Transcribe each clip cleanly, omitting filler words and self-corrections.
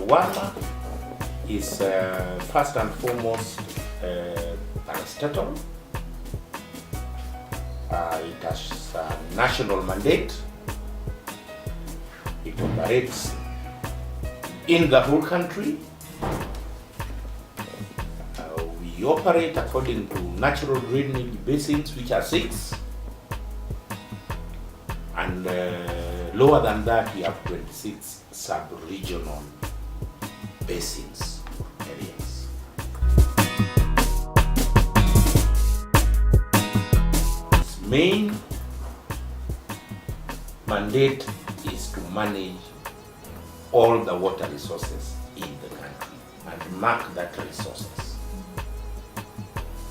Wrma is first and foremost parastatal. It has a national mandate. It operates in the whole country. We operate according to natural drainage basins, which are 6. And lower than that, we have 26 sub-regional basins areas. Its main mandate is to manage all the water resources in the country and mark that resources.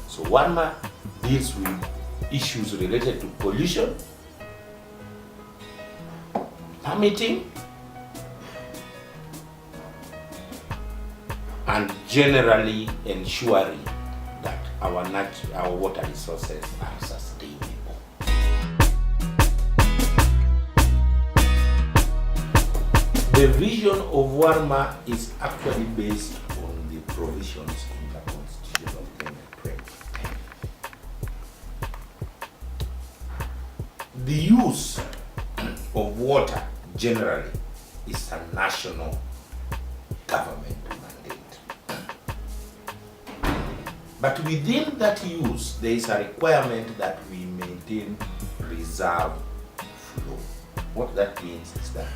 So Wrma deals with issues related to pollution, permitting, and generally ensuring that our water resources are sustainable. The vision of Wrma is actually based on the provisions in the Constitution of Kenya 2010. The use of water generally is a national government mandate. But within that use, there is a requirement that we maintain reserve flow. What that means is that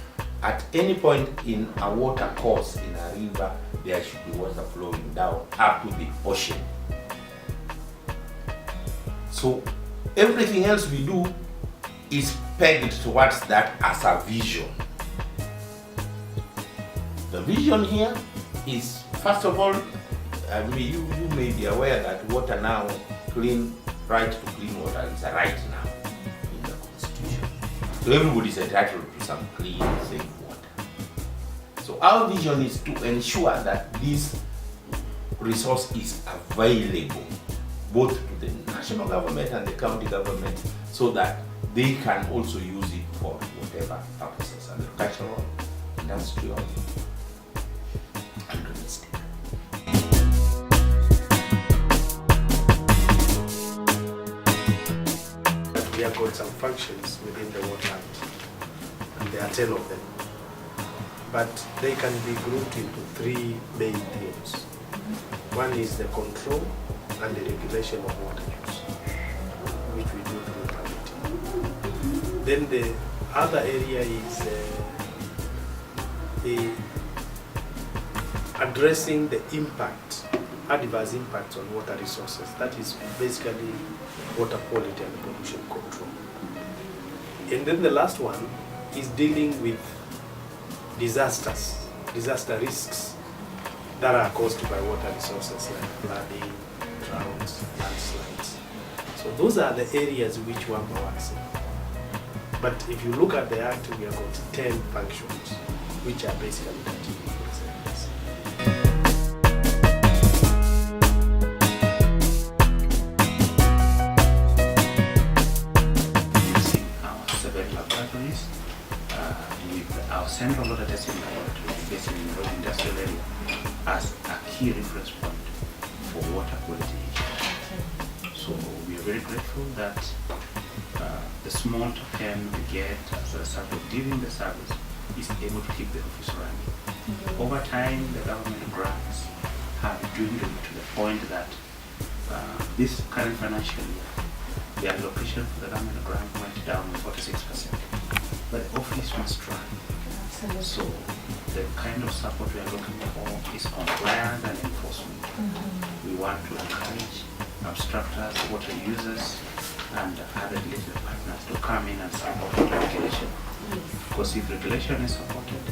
at any point in a water course in a river, there should be water flowing down up to the ocean. So everything else we do is pegged towards that as a vision. The vision here is, first of all, you may be aware that water now, right to clean water is a right now in the Constitution. So everybody is entitled to some clean, safe water. So our vision is to ensure that this resource is available both to the national government and the county government, so that they can also use it for whatever purposes, agricultural, industrial, and domestic. We have got some functions within the Water Act, and there are 10 of them. But they can be grouped into 3 main themes. One is the control and the regulation of water use, which we do through permitting. Then the other area is addressing the impact, adverse impacts on water resources. That is basically water quality and pollution control. And then the last one is dealing with disaster risks that are caused by water resources like flooding, droughts, landslides. So those are the areas which Wrma works in. But if you look at the Act, we have got 10 functions, which are basically touching those areas. Using our several laboratories, with our central water testing laboratory based in the industrial area as a key reference point for water quality issues. So we are very grateful that the small token we get as a result of giving the service is able to keep the office running. Over time, the government grants have dwindled to the point that this current financial year, the allocation for the government grant went down by 46%. But the office must run. So the kind of support we are looking for is compliance and enforcement. We want to encourage abstractors, water users, and other related partners to come in and support regulation. Because if regulation is supported,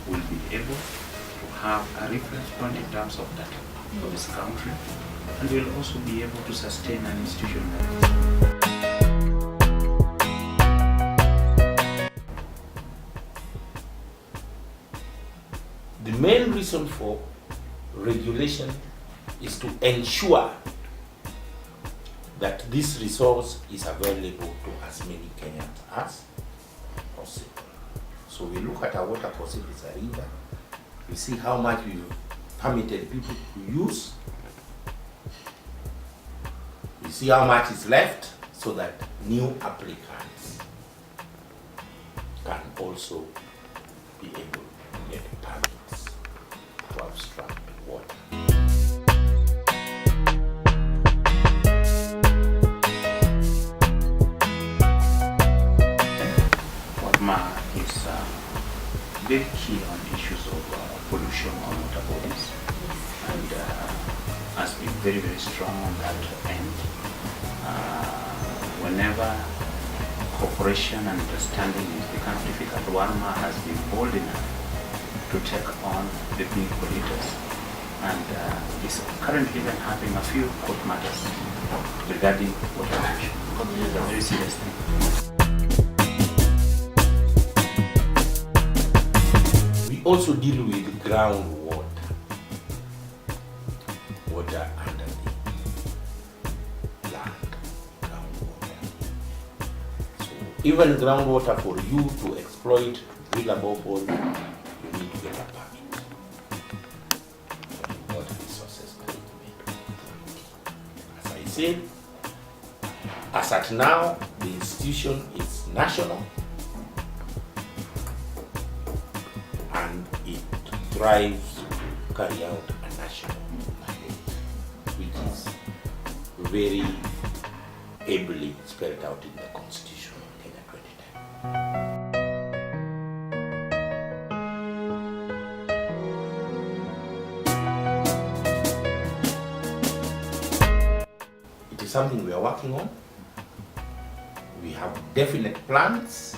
we'll be able to have a reference point in terms of data for this country, and we'll also be able to sustain an institution like this. The main reason for regulation is to ensure that this resource is available to as many Kenyans as possible. So we look at our water course, if it's a river, We see how much we've permitted people to use. We see how much is left so that new applicants can also be able to get permits to abstract water. Wrma is very key on issues of pollution on water bodies, and has been very, very strong on that end. Whenever cooperation and understanding is become difficult, Wrma has been bold enough to take on the big polluters, and is currently even having a few court matters regarding water pollution. This is a very serious thing. We also deal with groundwater, water under the land, groundwater. So even groundwater, for you to exploit, drill a borehole, you need to get a permit. Water Resources Management. As I said, as at now, the institution is national, and it thrives to carry out a national mandate, which is very ably spelled out in the Constitution of Kenya 2010. It is something we are working on. We have definite plans.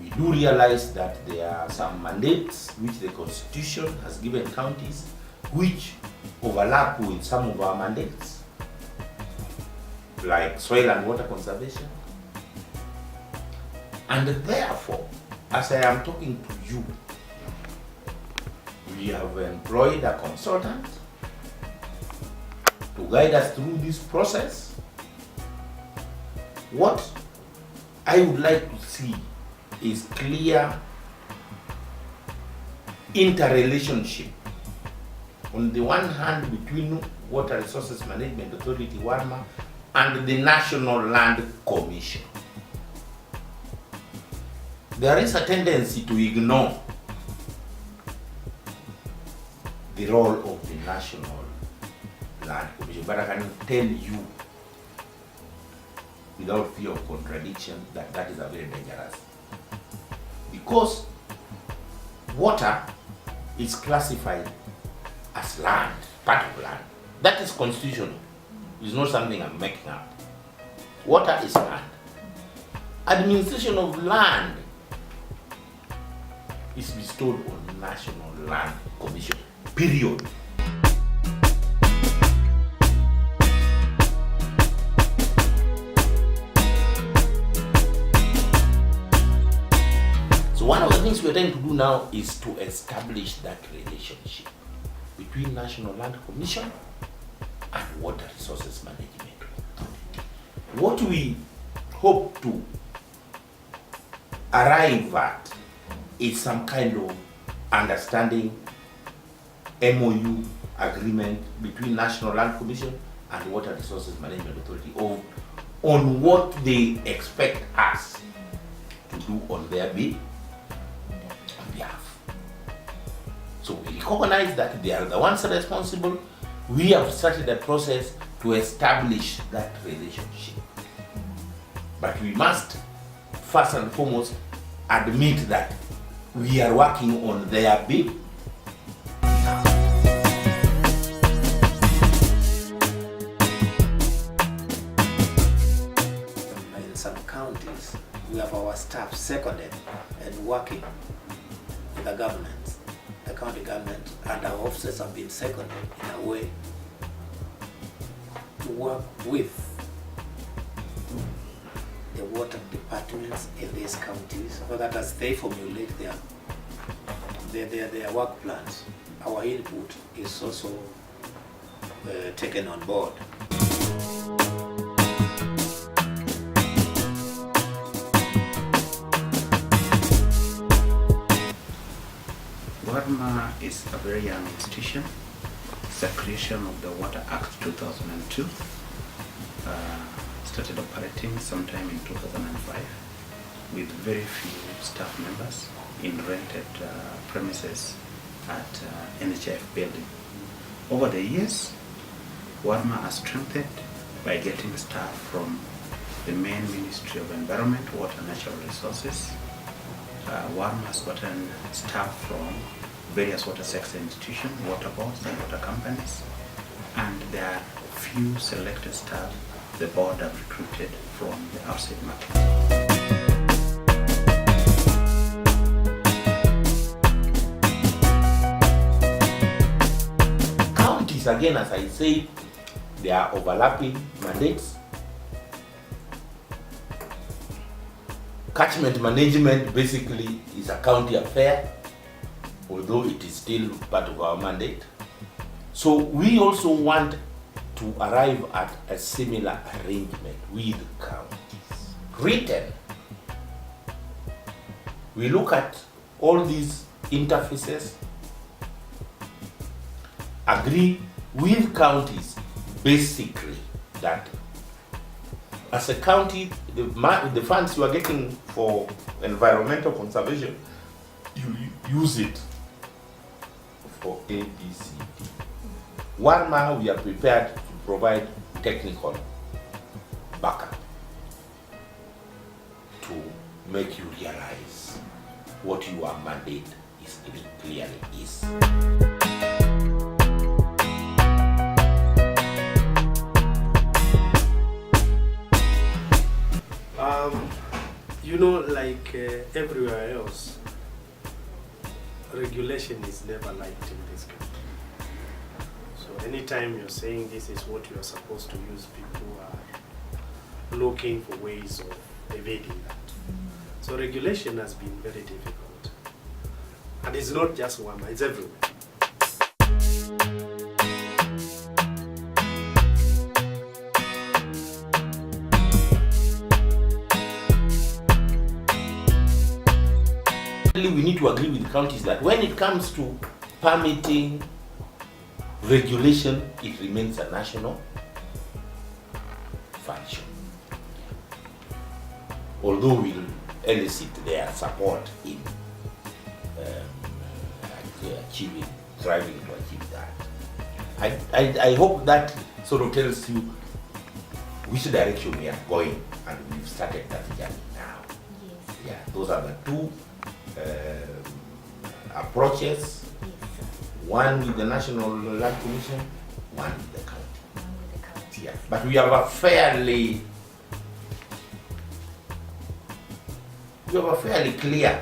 We do realize that there are some mandates which the Constitution has given counties which overlap with some of our mandates, like soil and water conservation. And therefore, as I am talking to you, we have employed a consultant to guide us through this process. What I would like to see is clear interrelationship, on the one hand, between Water Resources Management Authority, Wrma, and the National Land Commission. There is a tendency to ignore the role of the National Land Commission, but I can tell you without fear of contradiction that that is a very dangerous, because water is classified as land, part of land. That is constitutional. It's not something I'm making up. Water is land. Administration of land is bestowed on National Land Commission, period. One of the things we're trying to do now is to establish that relationship between National Land Commission and Water Resources Management Authority. What we hope to arrive at is some kind of understanding, MOU agreement between National Land Commission and Water Resources Management Authority on what they expect us to do on their behalf. So we recognize that they are the ones responsible. We have started a process to establish that relationship. But we must first and foremost admit that we are working on their behalf. In some counties, we have our staff seconded and working with the government. The county government and our officers have been seconded in a way to work with the water departments in these counties, so that as they formulate their work plans, our input is also taken on board. Wrma is a very young institution. It's a creation of the Water Act 2002. Started operating sometime in 2005 with very few staff members in rented premises at NHIF building. Over the years, Wrma has strengthened by getting staff from the main Ministry of Environment, Water and Natural Resources. Wrma has gotten staff from various water sector institutions, water boards and water companies, and there are few selected staff the board have recruited from the outside market. Counties, again, as I say, they are overlapping mandates. Catchment management basically is a county affair, although it is still part of our mandate. So we also want to arrive at a similar arrangement with counties. Written, we look at all these interfaces, agree with counties basically that as a county, the funds you are getting for environmental conservation, you use it for A, B, C, D. Wrma, we are prepared to provide technical backup to make you realize what your mandate is clearly is. You know, like everywhere else, regulation is never liked in this country. So anytime you're saying this is what you are supposed to use, people are looking for ways of evading that. So regulation has been very difficult. And it's not just Wrma, it's everywhere. We need to agree with counties that when it comes to permitting, regulation, it remains a national function. Although we'll elicit their support in striving to achieve that. I hope that sort of tells you which direction we are going, and we've started that journey now. Yes. Yeah, those are the two approaches. Yes. One with the National Land Commission, one with the county. One with the county. Yeah, but we have a fairly clear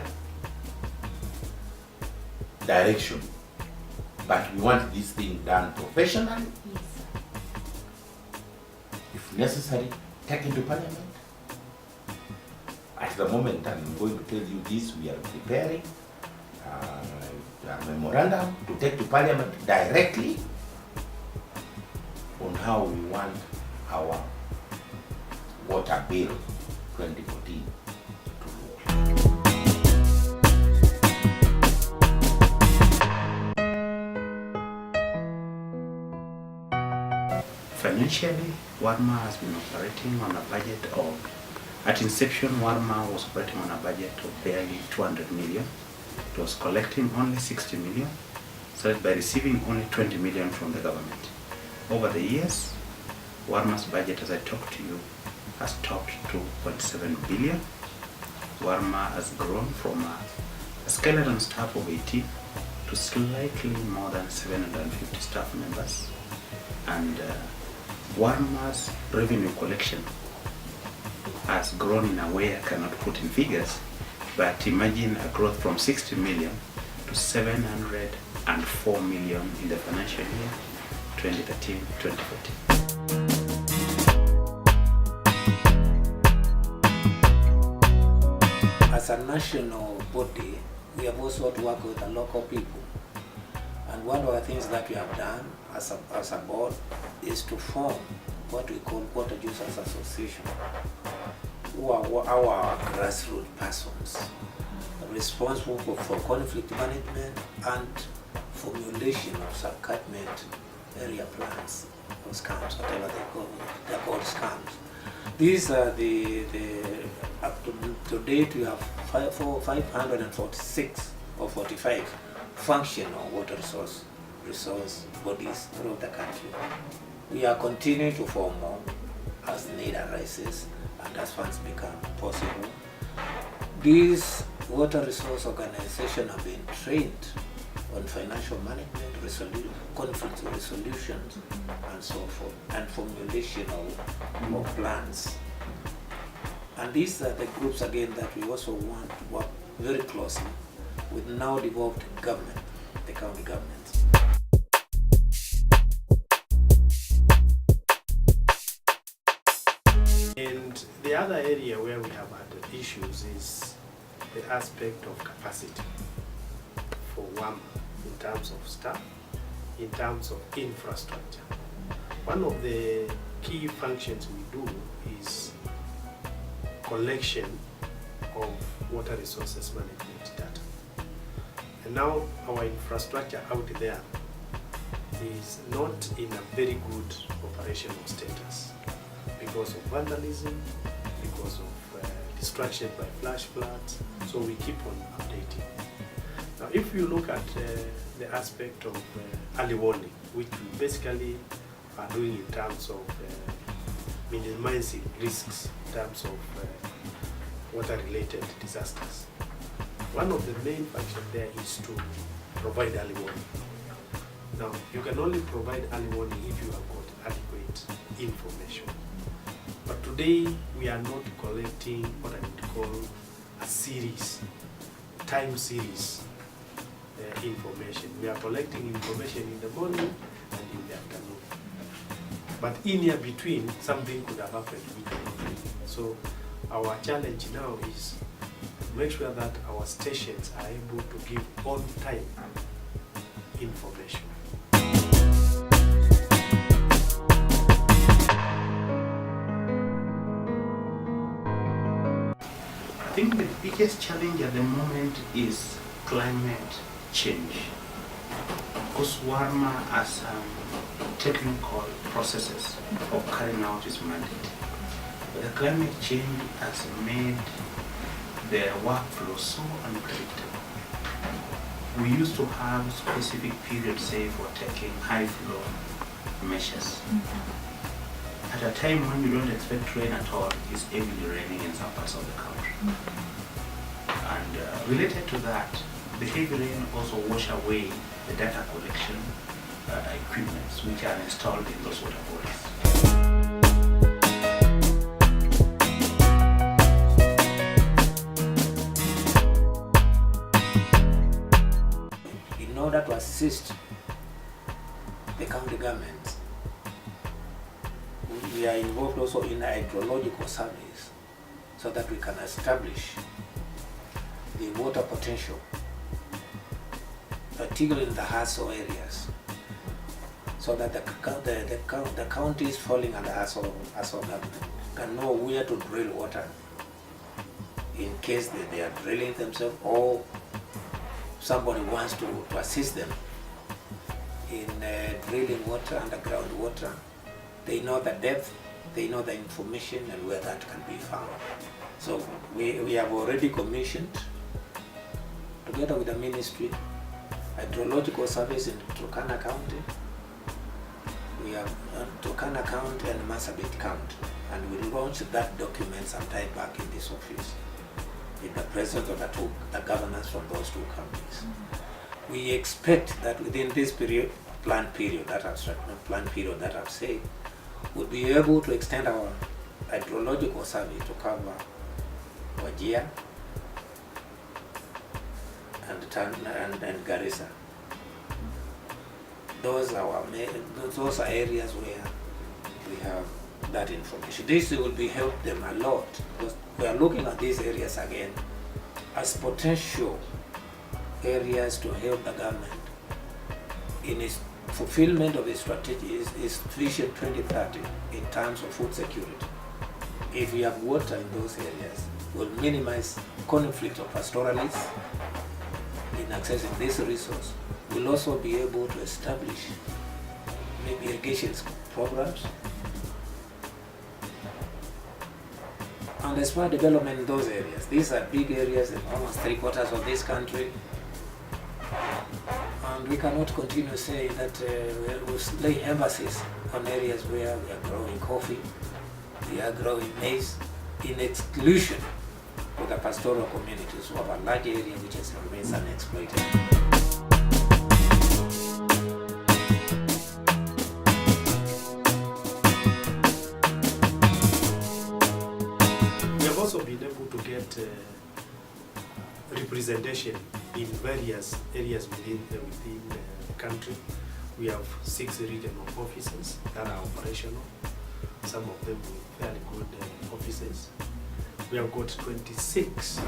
direction, but we want this thing done professionally. Yes. If necessary, take it to Parliament. At the moment, I'm going to tell you this: we are preparing a memorandum to take to Parliament directly on how we want our water bill 2014 to look. Financially, Wrma has been operating on a budget of, at inception, Wrma was operating on a budget of barely 200 million. It was collecting only 60 million, started by receiving only 20 million from the government. Over the years, Wrma's budget, as I talk to you, has topped 2.7 billion. Wrma has grown from a skeleton staff of 18 to slightly more than 750 staff members. And Wrma's revenue collection has grown in a way I cannot put in figures, but imagine a growth from 60 million to 704 million in the financial year 2013-2014. As a national body, we have also to work with the local people. And one of the things that we have done as a board is to form what we call Water Users Association, who are our grassroots persons responsible for conflict management and formulation of sub-catchment area plans, or scams, whatever they're called scams. These are up to date we have 546 or 45 functional water resource bodies throughout the country. We are continuing to form more as need arises and as funds become possible. These water resource organizations have been trained on financial management, conflict resolutions, and so forth, and formulation of plans. And these are the groups again that we also want to work very closely with now devolved government, the county governments. And the other area where we have had issues is the aspect of capacity for Wrma in terms of staff, in terms of infrastructure. One of the key functions we do is collection of water resources management data. And now our infrastructure out there is not in a very good operational status because of vandalism, because of destruction by flash floods, so we keep on updating. Now if you look at the aspect of early warning, which we basically are doing in terms of minimizing risks in terms of water-related disasters, one of the main functions there is to provide early warning. Now, you can only provide early warning if you have got adequate information. But today, we are not collecting what I would call a series, time series information. We are collecting information in the morning and in the afternoon. But in here between, something could have happened. So our challenge now is to make sure that our stations are able to give on-time information. I think the biggest challenge at the moment is climate change. Because Wrma has technical processes of carrying out its mandate. But the climate change has made the workflow so unpredictable. We used to have specific periods, say, for taking high flow measures. At a time when you don't expect rain at all, it's heavily raining in some parts of the country. And related to that, the heavy rain also wash away the data collection equipments which are installed in those water bodies. In order to assist the county governments, we are involved also in hydrological surveys so that we can establish the water potential, particularly in the hassle areas, so that the counties falling under hassle government can know where to drill water in case they are drilling themselves or somebody wants to assist them in drilling water, underground water. They know the depth, they know the information and where that can be found. So we have already commissioned, together with the ministry, hydrological surveys in Turkana County. We have Turkana County and Marsabit County, and we launched that document sometime back in this office in the presence of the governors from those two counties. We expect that within this planned period that I've said, we'll be able to extend our hydrological survey to cover Wajir and Garissa. Those are areas where we have that information. This will help them a lot because we are looking at these areas again as potential areas to help the government in its fulfillment of its strategy, its Vision 2030 in terms of food security. If we have water in those areas, we'll minimize conflict of pastoralists in accessing this resource. We'll also be able to establish maybe irrigation programs and expand development in those areas. These are big areas in almost 3/4 of this country. And we cannot continue saying that we'll lay emphasis on areas where we are growing coffee, we are growing maize, in exclusion to the pastoral communities who have a large area which remains unexploited. We have also been able to get representation in various areas within the country. We have 6 regional offices that are operational, some of them with fairly good offices. We have got 26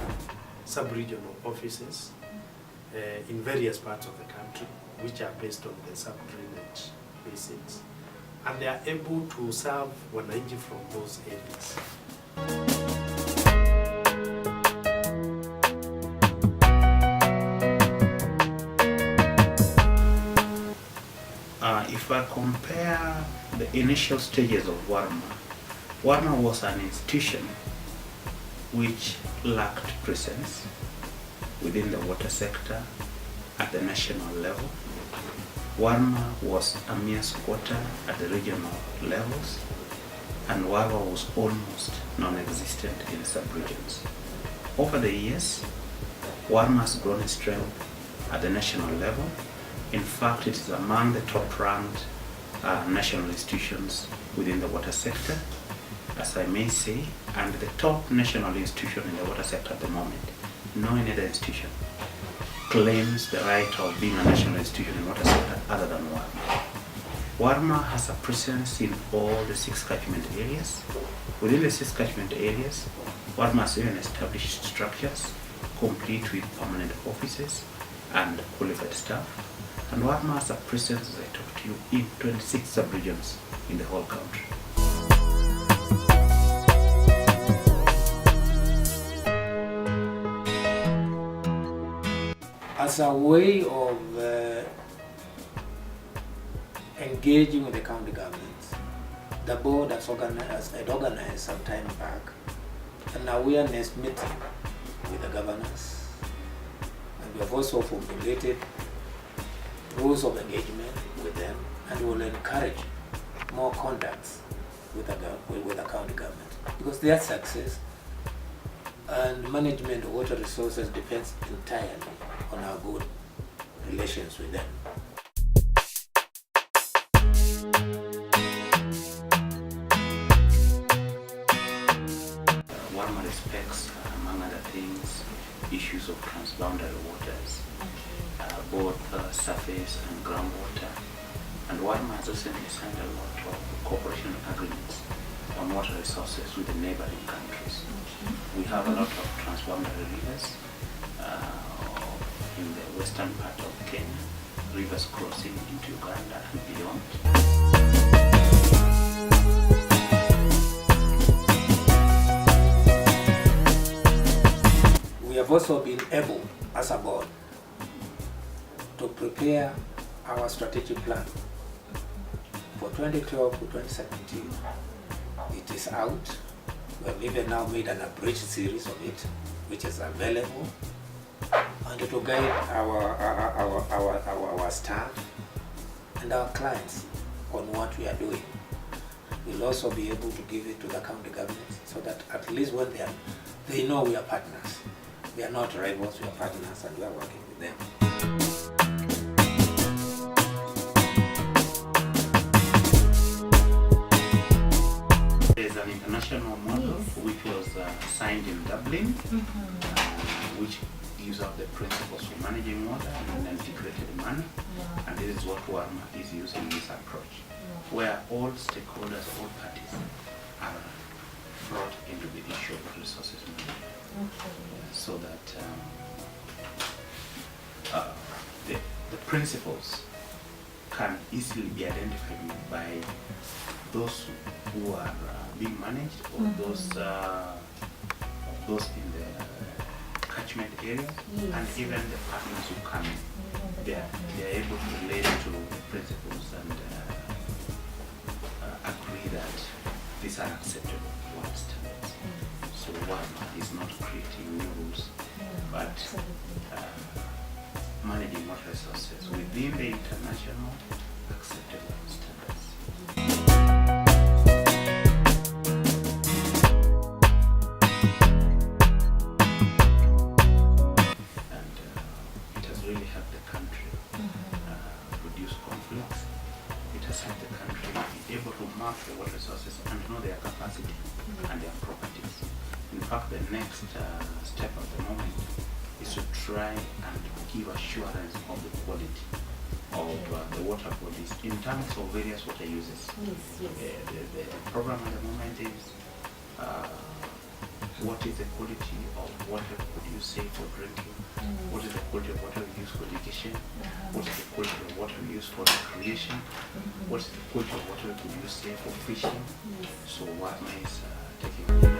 sub-regional offices in various parts of the country, which are based on the sub-drainage basins, and they are able to serve wananchi from those areas. If I compare the initial stages of Wrma, Wrma was an institution which lacked presence within the water sector at the national level. Wrma was a mere squatter at the regional levels, and Wrma was almost non-existent in the sub-regions. Over the years, Wrma has grown in strength at the national level. In fact, it is among the top-ranked national institutions within the water sector, as I may say, and the top national institution in the water sector at the moment. No any other institution claims the right of being a national institution in the water sector other than Wrma. Wrma has a presence in all the 6 catchment areas. Within the 6 catchment areas, Wrma has even established structures complete with permanent offices and qualified staff. And Wrma has a presence, as I talked to you, in 26 sub-regions in the whole country. As a way of engaging with the county governments, the board had organized some time back an awareness meeting with the governors, and we have also formulated rules of engagement with them, and will encourage more contacts with the county government, because their success and management of water resources depends entirely on our good relations with them. Wrma respects, among other things, issues of transboundary waters, both surface and groundwater, and Wrma has recently signed a lot of cooperation agreements on water resources with the neighboring countries. We have a lot of transboundary rivers in the western part of Kenya, rivers crossing into Uganda and beyond. We have also been able, as a board, to prepare our strategic plan for 2012 to 2017. It is out. We have even now made an abridged series of it, which is available, and it will guide our staff and our clients on what we are doing. We'll also be able to give it to the county government, so that at least when they know we are partners. We are not rivals, we are partners, and we are working with them. There's an international model which was signed in Dublin, which gives out the principles for managing water in an integrated manner, and this is what Wrma is using this approach, where all stakeholders, all parties are brought into the issue of resources management, so that the principles can easily be identified by those who are being managed, or those in the catchment area, and even the partners who come in. they are able to relate to principles and agree that these are acceptable water standards. So Wrma is not creating new rules, but managing water resources within the international acceptable standards. Really help the country reduce conflicts. It has helped the country be able to map the water resources and know their capacity and their properties. In fact, the next step at the moment is to try and give assurance of the quality of the water bodies in terms of various water uses. The program at the moment is what is the quality of water could you say for drinking? What is the quality of water we use for irrigation? What is the quality of water we use for recreation? What is the quality of water we could use say for fishing? So Wrma is taking